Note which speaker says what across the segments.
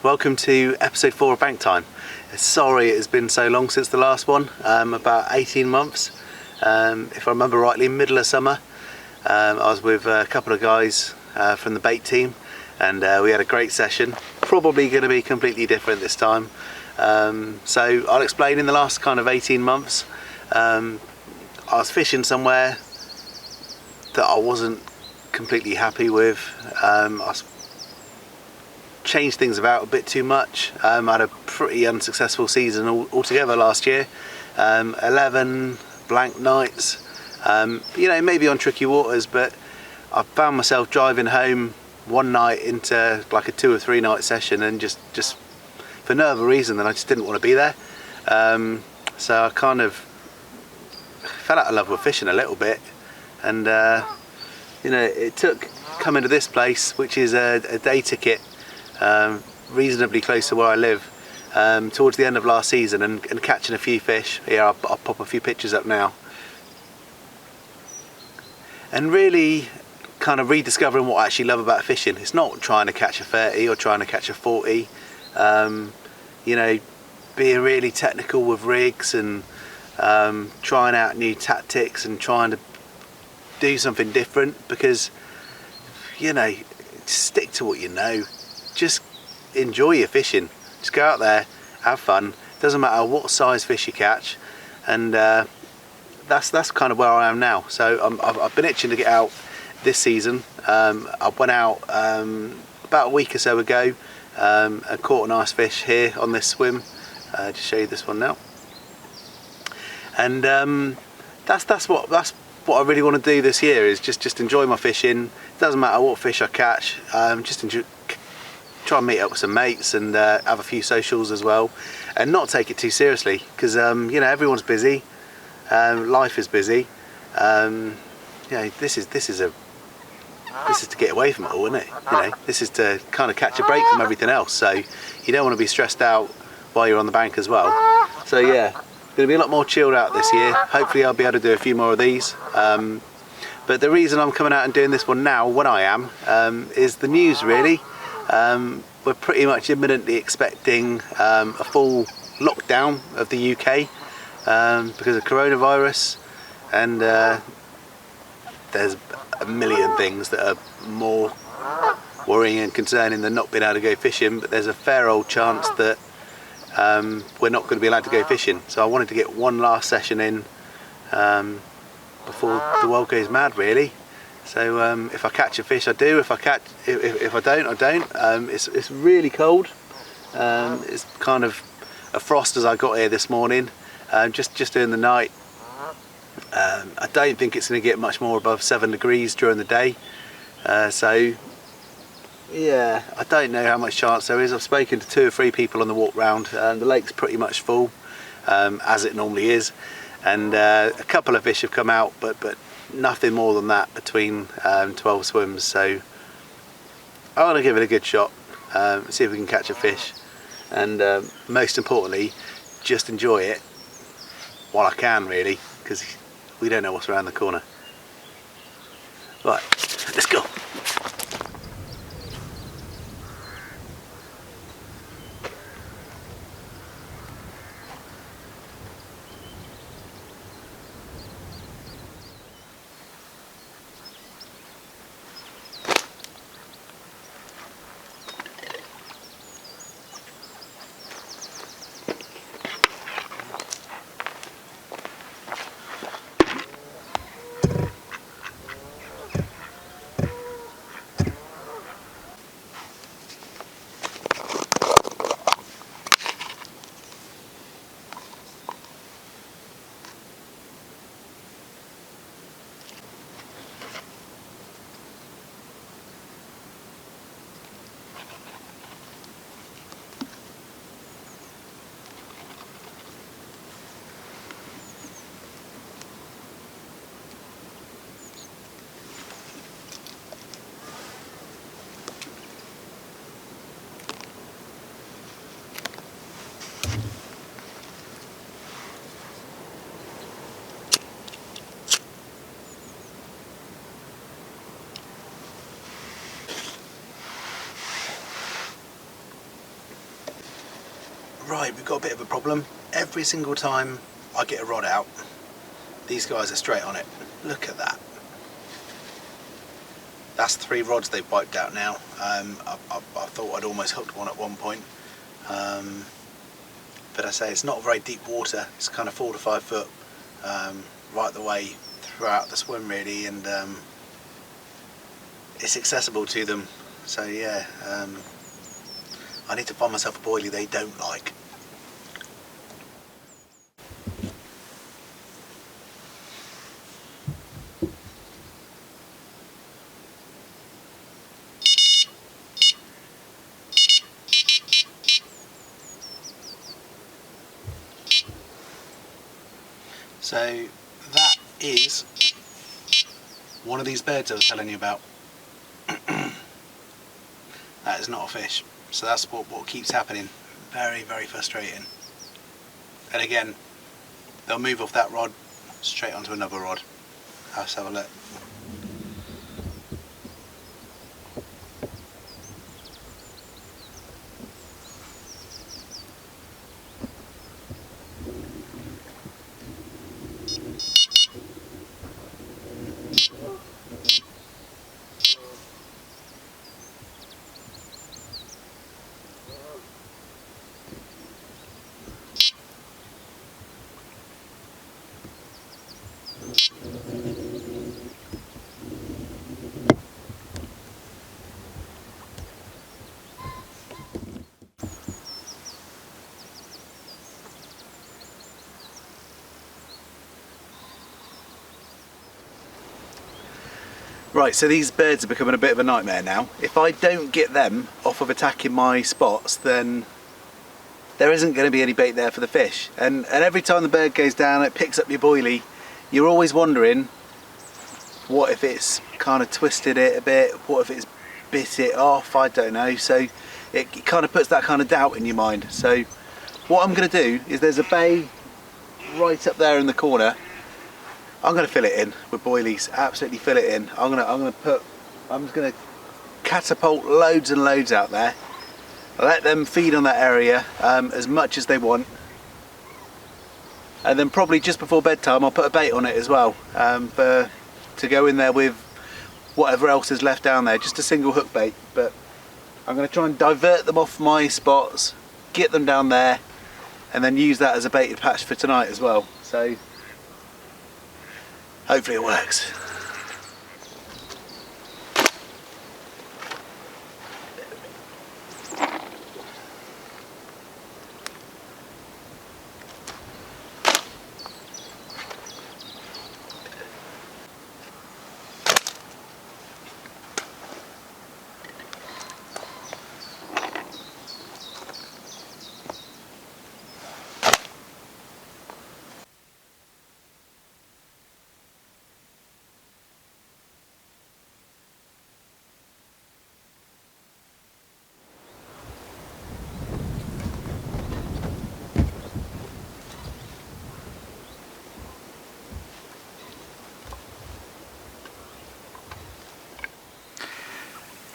Speaker 1: welcome to episode 4 of Bank Time. Sorry it has been so long since the last one, about 18 months. If I remember rightly, middle of summer. I was with a couple of guys from the bait team, and we had a great session. Probably going to be completely different this time. So I'll explain. In the last kind of 18 months, I was fishing somewhere that I wasn't completely happy with. I changed things about a bit too much. I had a pretty unsuccessful season altogether last year. 11 blank nights, maybe on tricky waters, but I found myself driving home one night into like a 2 or 3 night session, and just for no other reason than I just didn't want to be there. So I kind of fell out of love with fishing a little bit, and it took coming to this place, which is a day ticket, reasonably close to where I live, towards the end of last season, and catching a few fish. Here, I'll pop a few pictures up now, and really kind of rediscovering what I actually love about fishing. It's not trying to catch a 30 or trying to catch a 40, being really technical with rigs, and trying out new tactics and trying to do something different, because stick to what you know. Just enjoy your fishing. Just go out there, have fun. Doesn't matter what size fish you catch, and that's kind of where I am now. So I've been itching to get out this season. I went out about a week or so ago and caught a nice fish here on this swim. Just show you this one now. And that's what I really want to do this year, is just enjoy my fishing. It doesn't matter what fish I catch. Just try and meet up with some mates, and have a few socials as well, and not take it too seriously, because everyone's busy. Life is busy. This is to get away from it all, isn't it? This is to kind of catch a break from everything else. So you don't want to be stressed out while you're on the bank as well. So yeah, going to be a lot more chilled out this year. Hopefully I'll be able to do a few more of these. But the reason I'm coming out and doing this one now, when I am, is the news really. We're pretty much imminently expecting a full lockdown of the UK because of coronavirus, and there's a million things that are more worrying and concerning than not being able to go fishing, but there's a fair old chance that we're not going to be allowed to go fishing. So I wanted to get one last session in before the world goes mad really. So if I catch a fish, I do. If I don't, I don't. It's really cold. It's kind of a frost as I got here this morning, just during the night. I don't think it's going to get much more above 7 degrees during the day. So yeah, I don't know how much chance there is. I've spoken to 2 or 3 people on the walk round, and the lake's pretty much full, as it normally is. And a couple of fish have come out, but nothing more than that between 12 swims. So I want to give it a good shot, see if we can catch a fish, and most importantly, just enjoy it while I can really, because we don't know what's around the corner. Right, let's go. Right, we've got a bit of a problem. Every single time I get a rod out, these guys are straight on it. Look at that. That's 3 rods they've wiped out now. I thought I'd almost hooked one at one point. But I say it's not very deep water. It's kind of 4 to 5 foot right the way throughout the swim really, and it's accessible to them. So yeah, I need to find myself a boilie they don't like. So that is one of these birds I was telling you about. That is not a fish. So that's what keeps happening. Very, very frustrating. And again, they'll move off that rod straight onto another rod. Let's have a look. Right, so these birds are becoming a bit of a nightmare now. If I don't get them off of attacking my spots, then there isn't going to be any bait there for the fish. And every time the bird goes down, it picks up your boilie, you're always wondering, what if it's kind of twisted it a bit, what if it's bit it off, I don't know. So it kind of puts that kind of doubt in your mind. So what I'm going to do is, there's a bay right up there in the corner. I'm going to fill it in with boilies, absolutely fill it in. I'm just going to catapult loads and loads out there. Let them feed on that area as much as they want. And then probably just before bedtime I'll put a bait on it as well, to go in there with whatever else is left down there, just a single hook bait. But I'm going to try and divert them off my spots, get them down there, and then use that as a baited patch for tonight as well. So hopefully it works.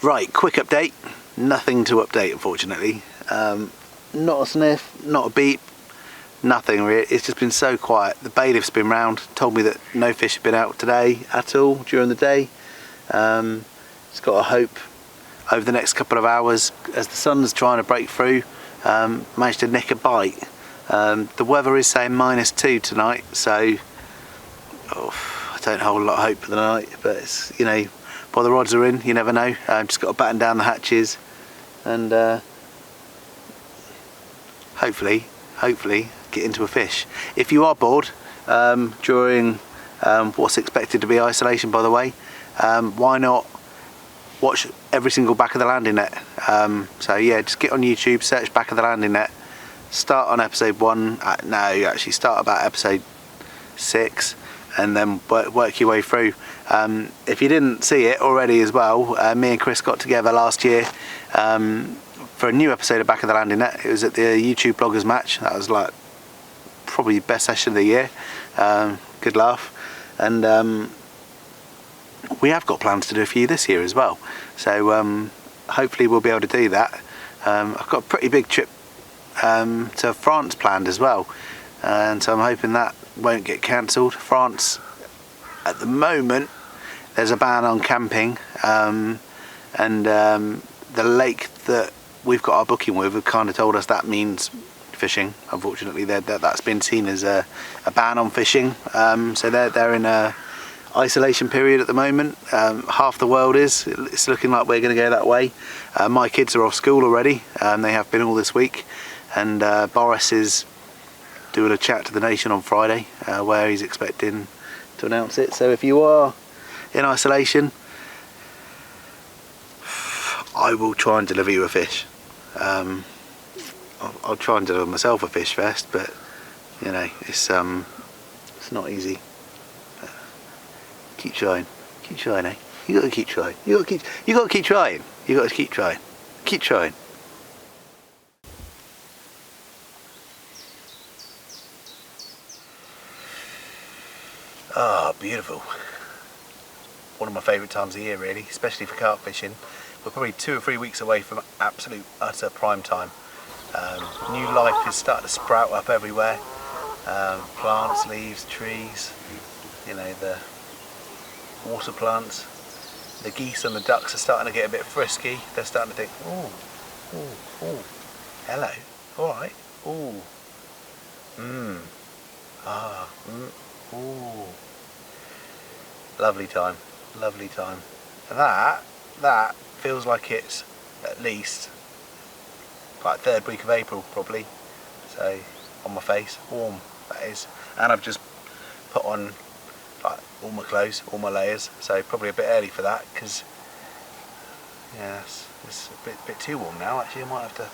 Speaker 1: Right, quick update. Nothing to update, unfortunately. Not a sniff, not a beep, nothing really. It's just been so quiet. The bailiff's been round, told me that no fish have been out today at all during the day. Just got to hope over the next couple of hours, as the sun's trying to break through, manage to nick a bite. The weather is saying -2 tonight, so I don't hold a lot of hope for the night, but it's, you know, while the rods are in, you never know. Just got to batten down the hatches and hopefully get into a fish. If you are bored during what's expected to be isolation, by the way, why not watch every single back of the landing net? So yeah, just get on YouTube, search back of the landing net, start on episode 1, no, actually start about episode 6, and then work your way through. If you didn't see it already as well, me and Chris got together last year for a new episode of Back of the Landing Net. It was at the YouTube Bloggers Match. That was like probably the best session of the year. Good laugh. And we have got plans to do a few this year as well. So hopefully we'll be able to do that. I've got a pretty big trip to France planned as well, and so I'm hoping that won't get cancelled. France, at the moment, there's a ban on camping, and the lake that we've got our booking with have kind of told us that means fishing. Unfortunately, that's been seen as a ban on fishing, so they're in a isolation period at the moment. Half the world is. It's looking like we're going to go that way. My kids are off school already, they have been all this week, and Boris is doing a chat to the nation on Friday where he's expecting to announce it. So if you are in isolation, I will try and deliver you a fish. I'll try and deliver myself a fish first, but you know, it's not easy. Keep trying, eh? You gotta keep trying. You gotta keep trying. You gotta keep trying. Keep trying. Ah, beautiful. One of my favourite times of year, really, especially for carp fishing. We're probably 2 or 3 weeks away from absolute utter prime time. New life is starting to sprout up everywhere. Plants, leaves, trees, you know, the water plants. The geese and the ducks are starting to get a bit frisky. They're starting to think, oh, hello, alright, ooh, ooh. Lovely time, lovely time. That feels like it's at least like 3rd week of April probably. So on my face, warm that is, and I've just put on like all my clothes, all my layers, so probably a bit early for that, because yeah, it's a bit too warm now. Actually, I might have to.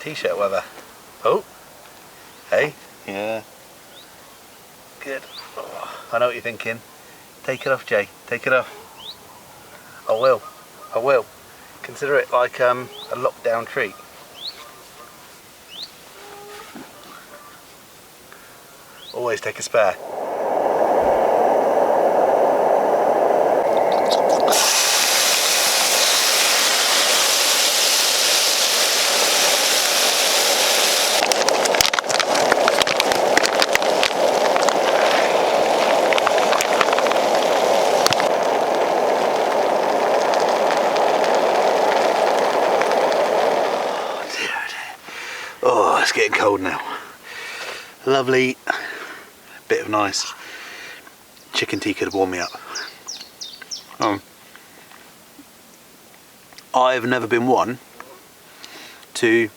Speaker 1: T-shirt weather. Oh, hey, yeah, good. Oh, I know what you're thinking. Take it off, Jay. Take it off. I will. Consider it like a lockdown treat. Always take a spare. Oh, it's getting cold now. Lovely bit of nice chicken tikka to warm me up. I've never been one to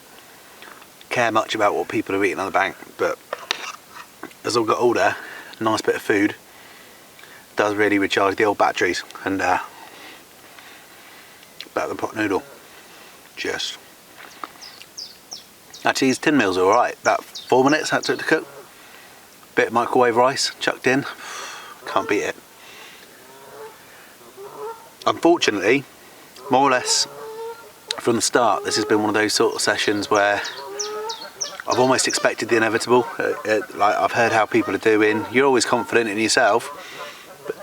Speaker 1: care much about what people are eating on the bank, but as I've got older, a nice bit of food does really recharge the old batteries, and better than pot noodle. Just actually, these tin meals are alright. About 4 minutes that took to cook. Bit of microwave rice chucked in. Can't beat it. Unfortunately, more or less from the start, this has been one of those sort of sessions where I've almost expected the inevitable. Like, I've heard how people are doing. You're always confident in yourself,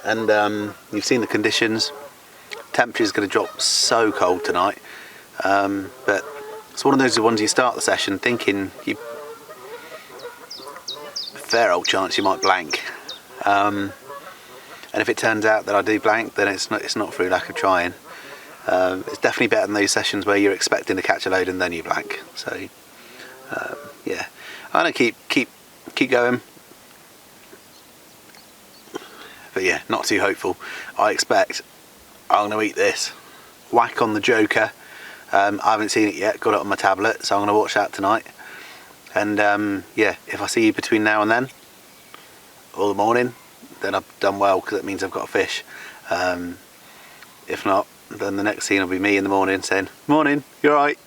Speaker 1: and you've seen the conditions. Temperature is going to drop so cold tonight, but it's one of those ones you start the session thinking fair old chance you might blank, and if it turns out that I do blank, then it's not through lack of trying. It's definitely better than those sessions where you're expecting to catch a load and then you blank. So yeah, I'm gonna keep going, but yeah, not too hopeful. I expect I'm gonna eat this. Whack on the Joker. I haven't seen it yet, got it on my tablet, so I'm going to watch that tonight. And yeah, if I see you between now and then, or the morning, then I've done well, because it means I've got a fish. If not, then the next scene will be me in the morning saying, "Morning, you alright?"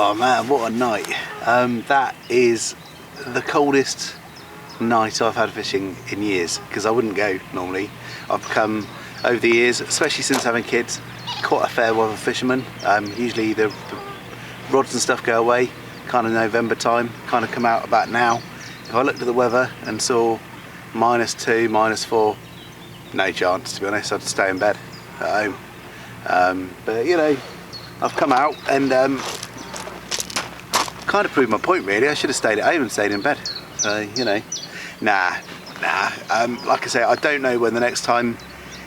Speaker 1: Oh man, what a night. That is the coldest night I've had fishing in years, because I wouldn't go normally. I've become, over the years, especially since having kids, quite a fair weather fisherman. Usually the rods and stuff go away kind of November time, kind of come out about now. If I looked at the weather and saw -2, -4, no chance, to be honest. I'd stay in bed at home. But you know, I've come out and kind of proved my point really. I should have stayed at home and stayed in bed. So you know, nah. Like I say, I don't know when the next time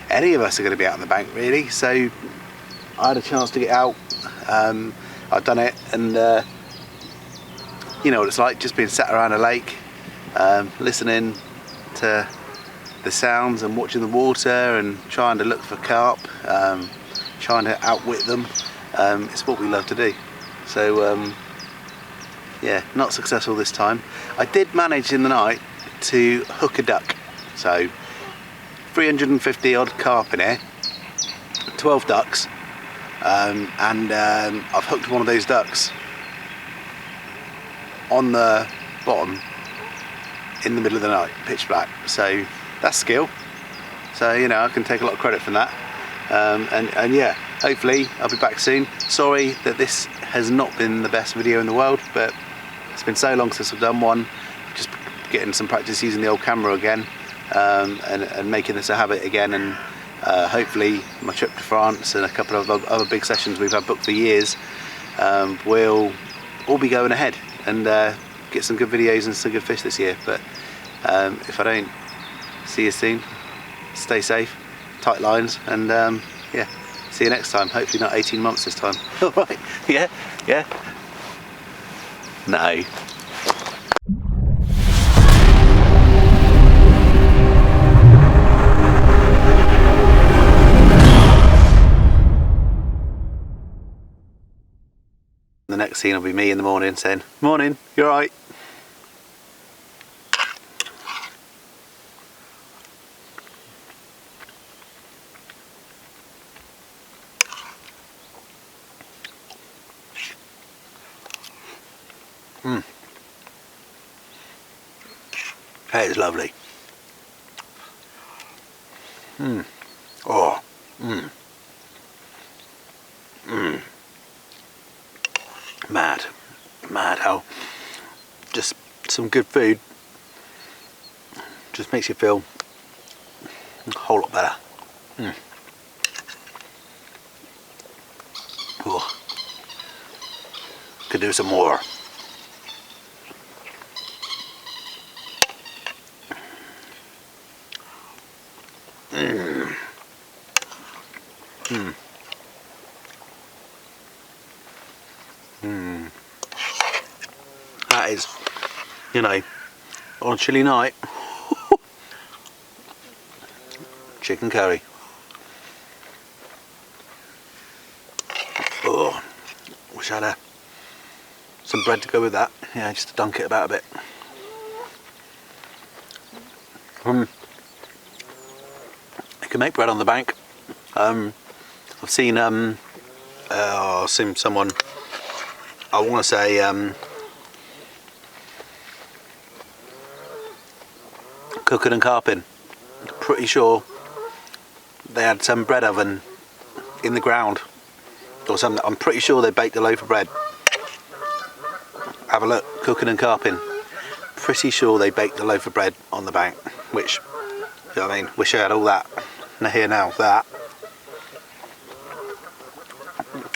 Speaker 1: any of us are going to be out on the bank really. So I had a chance to get out. I've done it, and you know what it's like, just being sat around a lake, listening to the sounds and watching the water and trying to look for carp, trying to outwit them. It's what we love to do. So yeah, not successful this time. I did manage in the night to hook a duck. So 350 odd carp in here, 12 ducks, and I've hooked one of those ducks on the bottom in the middle of the night, pitch black. So that's skill. So you know, I can take a lot of credit from that. And yeah, hopefully I'll be back soon. Sorry that this has not been the best video in the world, but it's been so long since I've done one. Just getting some practice using the old camera again, and making this a habit again. And hopefully my trip to France and a couple of other big sessions we've had booked for years will all be going ahead, and get some good videos and some good fish this year. But if I don't see you soon, stay safe, tight lines, and yeah, see you next time. Hopefully not 18 months this time. Alright, yeah. No. The next scene will be me in the morning saying, "Morning, you alright?" That is lovely. Oh. Mad how just some good food just makes you feel a whole lot better. Oh. Could do some more. That is, you know, on a chilly night, chicken curry. Oh, wish I had some bread to go with that. Yeah, just to dunk it about a bit. You can make bread on the bank. I've seen someone, I want to say cooking and carping. Pretty sure they had some bread oven in the ground or something. I'm pretty sure they baked a loaf of bread. Have a look, cooking and carping. Pretty sure they baked a loaf of bread on the bank, which, you know what I mean, wish I had all that. Now here now, that.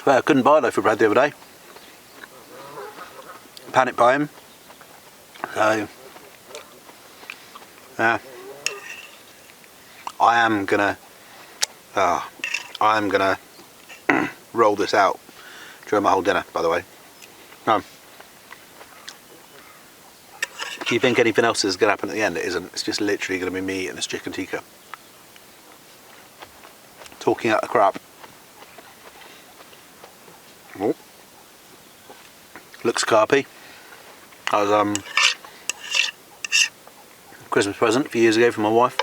Speaker 1: Well, I couldn't buy a loaf of bread the other day. Panic buying. So yeah, I am gonna roll this out during my whole dinner, by the way. Do you think anything else is going to happen at the end? It isn't. It's just literally going to be me and this chicken tikka talking out the crap. Oh. Looks carpy. That was Christmas present a few years ago from my wife.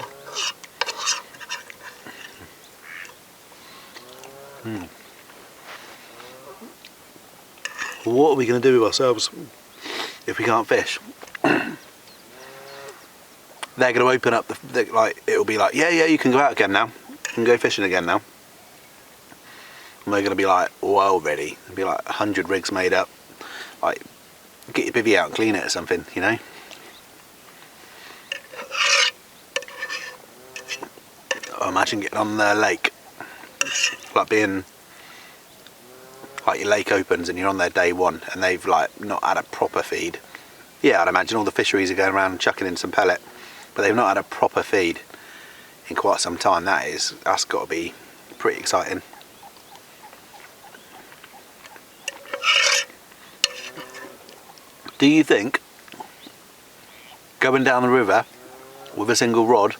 Speaker 2: What are we going to do with ourselves if we can't fish? They're going to open up like, it'll be like, yeah, you can go out again now. You can go fishing again now. And we're going to be like, well, ready. There'll be like 100 rigs made up. Like, get your bivvy out and clean it or something, you know? Oh, imagine getting on the lake. Like being, like your lake opens and you're on there day one and they've like not had a proper feed. Yeah, I'd imagine all the fisheries are going around chucking in some pellet, but they've not had a proper feed in quite some time. That's got to be pretty exciting. Do you think going down the river with a single rod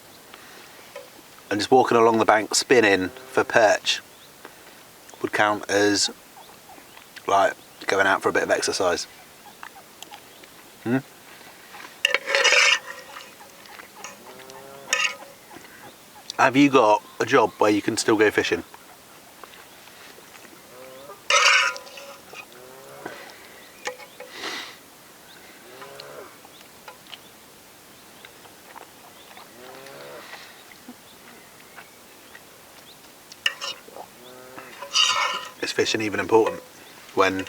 Speaker 2: and just walking along the bank spinning for perch would count as like going out for a bit of exercise? Have you got a job where you can still go fishing? Is fishing even important when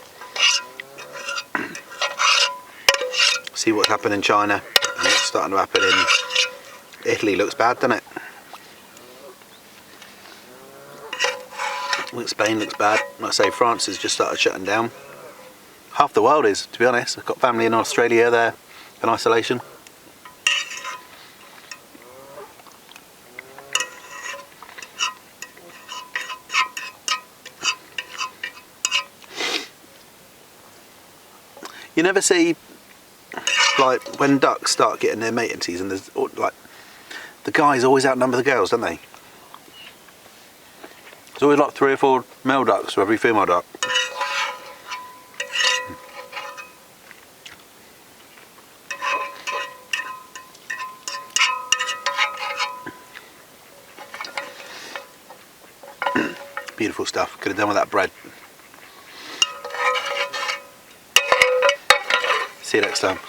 Speaker 2: see what's happened in China and what's starting to happen in Italy? Looks bad, doesn't it? Look, Spain looks bad. Like I say, France has just started shutting down. Half the world is, to be honest. I've got family in Australia there in isolation. You never see, like, when ducks start getting their mating season, there's like, the guys always outnumber the girls, don't they? There's always like 3 or 4 male ducks for every female duck. Beautiful stuff. Could have done with that bread. See you next time.